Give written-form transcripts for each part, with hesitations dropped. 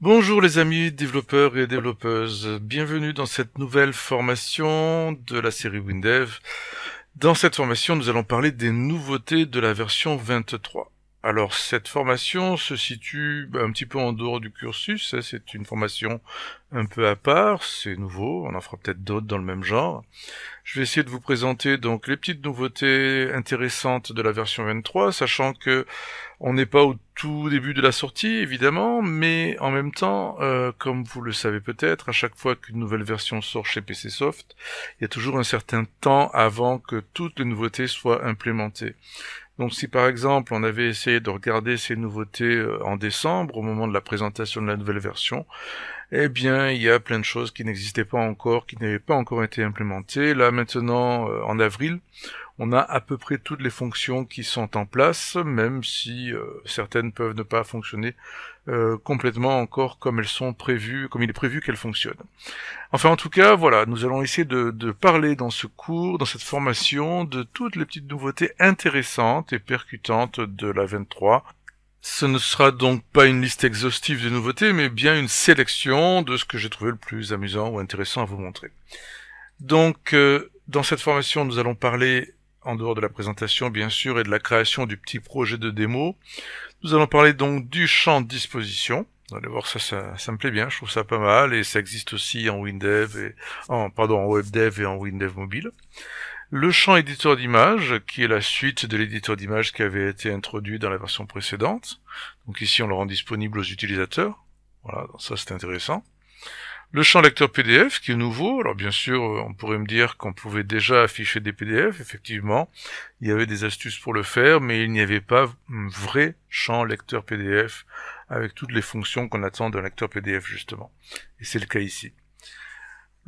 Bonjour les amis développeurs et développeuses, bienvenue dans cette nouvelle formation de la série WinDev. Dans cette formation, nous allons parler des nouveautés de la version 23. Alors cette formation se situe un petit peu en dehors du cursus, c'est une formation un peu à part, c'est nouveau, on en fera peut-être d'autres dans le même genre. Je vais essayer de vous présenter donc les petites nouveautés intéressantes de la version 23, sachant que on n'est pas au tout début de la sortie, évidemment, mais en même temps, comme vous le savez peut-être, à chaque fois qu'une nouvelle version sort chez PC Soft, il y a toujours un certain temps avant que toutes les nouveautés soient implémentées. Donc si par exemple on avait essayé de regarder ces nouveautés en décembre, au moment de la présentation de la nouvelle version, eh bien, il y a plein de choses qui n'existaient pas encore, qui n'avaient pas encore été implémentées. Là, maintenant, en avril, on a à peu près toutes les fonctions qui sont en place, même si certaines peuvent ne pas fonctionner complètement encore comme elles sont prévues, comme il est prévu qu'elles fonctionnent. Enfin, en tout cas, voilà, nous allons essayer de parler dans ce cours, dans cette formation, de toutes les petites nouveautés intéressantes et percutantes de la 23. Ce ne sera donc pas une liste exhaustive de nouveautés, mais bien une sélection de ce que j'ai trouvé le plus amusant ou intéressant à vous montrer. Donc, dans cette formation, nous allons parler, en dehors de la présentation bien sûr, et de la création du petit projet de démo. Nous allons parler donc du champ de disposition. Vous allez voir, ça me plaît bien, je trouve ça pas mal, et ça existe aussi en WinDev en WebDev et en WinDev mobile. Le champ éditeur d'image, qui est la suite de l'éditeur d'image qui avait été introduit dans la version précédente. Donc ici, on le rend disponible aux utilisateurs. Voilà, donc ça c'est intéressant. Le champ lecteur PDF, qui est nouveau. Alors bien sûr, on pourrait me dire qu'on pouvait déjà afficher des PDF. Effectivement, il y avait des astuces pour le faire, mais il n'y avait pas un vrai champ lecteur PDF avec toutes les fonctions qu'on attend d'un lecteur PDF, justement. Et c'est le cas ici.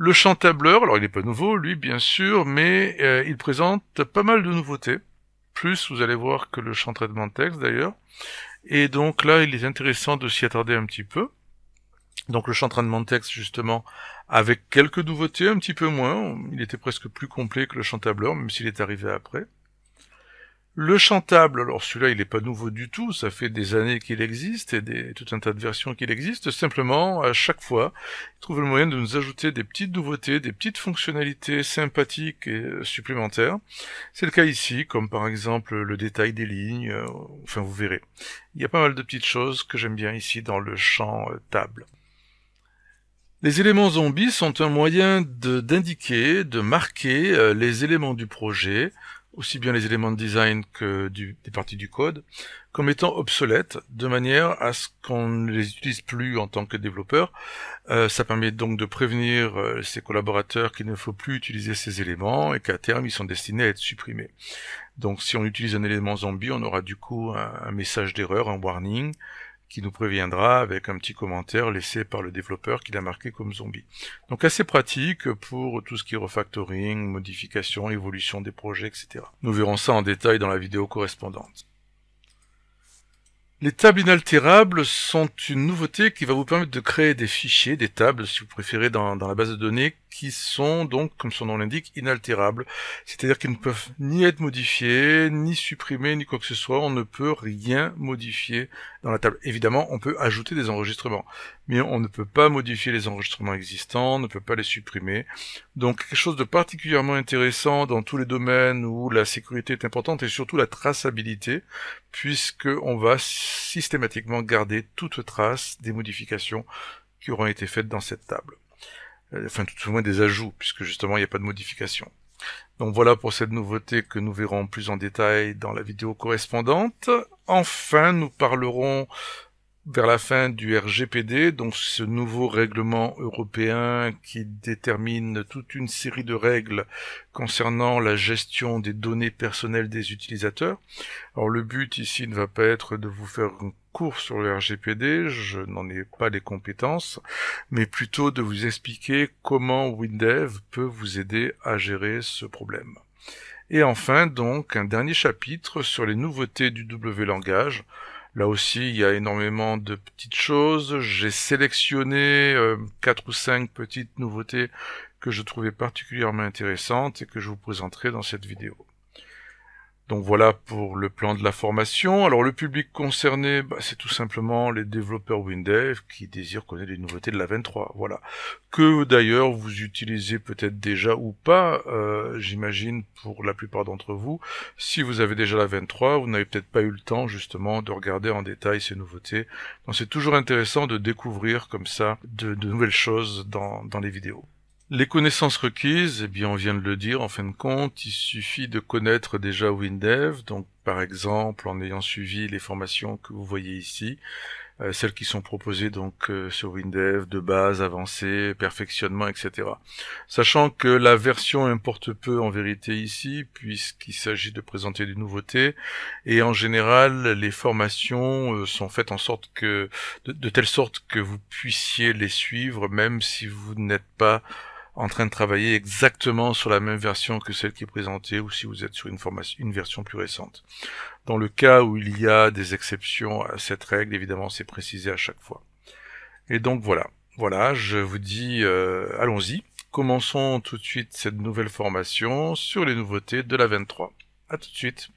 Le champ tableur, alors il n'est pas nouveau, lui, bien sûr, mais il présente pas mal de nouveautés. Plus, vous allez voir, que le champ traitement de texte, d'ailleurs. Et donc là, il est intéressant de s'y attarder un petit peu. Donc le champ traitement de texte, justement, avec quelques nouveautés, un petit peu moins. Il était presque plus complet que le champ tableur, même s'il est arrivé après. Le chantable, alors celui-là il n'est pas nouveau du tout, ça fait des années qu'il existe et tout un tas de versions qu'il existe, simplement à chaque fois, il trouve le moyen de nous ajouter des petites nouveautés, des petites fonctionnalités sympathiques et supplémentaires. C'est le cas ici, comme par exemple le détail des lignes, enfin vous verrez. Il y a pas mal de petites choses que j'aime bien ici dans le champ table. Les éléments zombies sont un moyen d'indiquer, de marquer les éléments du projet, aussi bien les éléments de design que des parties du code, comme étant obsolètes, de manière à ce qu'on ne les utilise plus en tant que développeur. Ça permet donc de prévenir ses collaborateurs qu'il ne faut plus utiliser ces éléments et qu'à terme ils sont destinés à être supprimés. Donc si on utilise un élément zombie, on aura du coup un message d'erreur, un warning, qui nous préviendra avec un petit commentaire laissé par le développeur qu'il a marqué comme zombie. Donc assez pratique pour tout ce qui est refactoring, modification, évolution des projets, etc. Nous verrons ça en détail dans la vidéo correspondante. Les tables inaltérables sont une nouveauté qui va vous permettre de créer des fichiers, des tables si vous préférez dans la base de données, qui sont donc, comme son nom l'indique, inaltérables. C'est-à-dire qu'ils ne peuvent ni être modifiés, ni supprimés, ni quoi que ce soit. On ne peut rien modifier dans la table. Évidemment, on peut ajouter des enregistrements, mais on ne peut pas modifier les enregistrements existants, on ne peut pas les supprimer. Donc quelque chose de particulièrement intéressant dans tous les domaines où la sécurité est importante et surtout la traçabilité, puisque on va systématiquement garder toute trace des modifications qui auront été faites dans cette table. Enfin, tout au moins des ajouts, puisque justement il n'y a pas de modification. Donc voilà pour cette nouveauté que nous verrons plus en détail dans la vidéo correspondante. Enfin, nous parlerons vers la fin du RGPD, donc ce nouveau règlement européen qui détermine toute une série de règles concernant la gestion des données personnelles des utilisateurs. Alors le but ici ne va pas être de vous faire un cours sur le RGPD, je n'en ai pas les compétences, mais plutôt de vous expliquer comment WinDev peut vous aider à gérer ce problème. Et enfin donc un dernier chapitre sur les nouveautés du W-langage. Là aussi, il y a énormément de petites choses. J'ai sélectionné 4 ou 5 petites nouveautés que je trouvais particulièrement intéressantes et que je vous présenterai dans cette vidéo. Donc voilà pour le plan de la formation. Alors le public concerné, c'est tout simplement les développeurs Windev qui désirent connaître les nouveautés de la 23. Voilà. Que d'ailleurs vous utilisez peut-être déjà ou pas, j'imagine pour la plupart d'entre vous. Si vous avez déjà la 23, vous n'avez peut-être pas eu le temps justement de regarder en détail ces nouveautés. Donc c'est toujours intéressant de découvrir comme ça de nouvelles choses dans les vidéos. Les connaissances requises, eh bien on vient de le dire, en fin de compte, il suffit de connaître déjà WinDev, donc par exemple en ayant suivi les formations que vous voyez ici, celles qui sont proposées donc sur WinDev, de base, avancée, perfectionnement, etc. Sachant que la version importe peu en vérité ici, puisqu'il s'agit de présenter des nouveautés, et en général les formations sont faites en sorte que de telle sorte que vous puissiez les suivre, même si vous n'êtes pas en train de travailler exactement sur la même version que celle qui est présentée ou si vous êtes sur une version plus récente. Dans le cas où il y a des exceptions à cette règle, évidemment c'est précisé à chaque fois. Et donc voilà, je vous dis allons-y, commençons tout de suite cette nouvelle formation sur les nouveautés de la 23. À tout de suite.